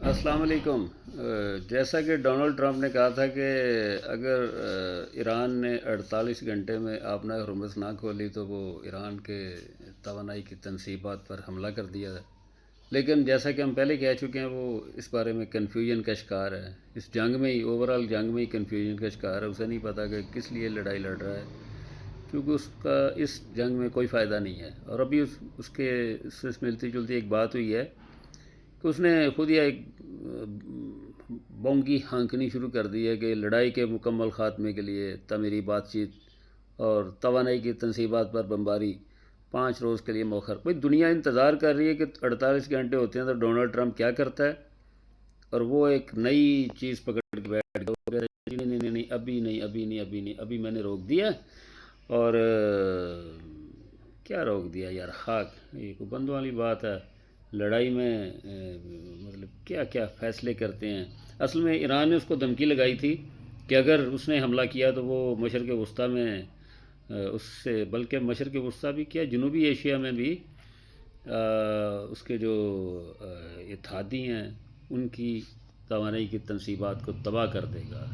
السلام علیکم۔ جیسا کہ ڈونلڈ ٹرمپ نے کہا تھا کہ اگر ایران نے 48 گھنٹے میں آبنہ ہرمز نہ کھولی تو وہ ایران کے توانائی کی تنصیبات پر حملہ کر دیا ہے، لیکن جیسا کہ ہم پہلے کہہ چکے ہیں وہ اس بارے میں کنفیوژن کا شکار ہے۔ اس جنگ میں ہی اوورال جنگ میں ہی کنفیوژن کا شکار ہے، اسے نہیں پتہ کہ کس لیے لڑائی لڑ رہا ہے، کیونکہ اس جنگ میں کوئی فائدہ نہیں ہے۔ اور ابھی اس کے سے ملتی جلتی ایک بات ہوئی ہے کہ اس نے خود ہی ایک بونگی ہانکنی شروع کر دی ہے کہ لڑائی کے مکمل خاتمے کے لیے تعمیری بات چیت اور توانائی کی تنصیبات پر بمباری 5 روز کے لیے مؤخر۔ بھائی دنیا انتظار کر رہی ہے کہ 48 گھنٹے ہوتے ہیں تو ڈونلڈ ٹرمپ کیا کرتا ہے، اور وہ ایک نئی چیز پکڑ کے بیٹھ گیا، نہیں نہیں نہیں نہیں، ابھی نہیں ابھی نہیں ابھی نہیں، ابھی میں نے روک دیا۔ اور کیا روک دیا یار، خاک، یہ کوئی بندوں والی بات ہے۔ لڑائی میں مطلب کیا کیا فیصلے کرتے ہیں۔ اصل میں ایران نے اس کو دھمکی لگائی تھی کہ اگر اس نے حملہ کیا تو وہ مشرق وسطیٰ میں اس سے، بلکہ مشرق وسطیٰ بھی کیا، جنوبی ایشیا میں بھی اس کے جو اتحادی ہیں ان کی توانائی کی تنصیبات کو تباہ کر دے گا۔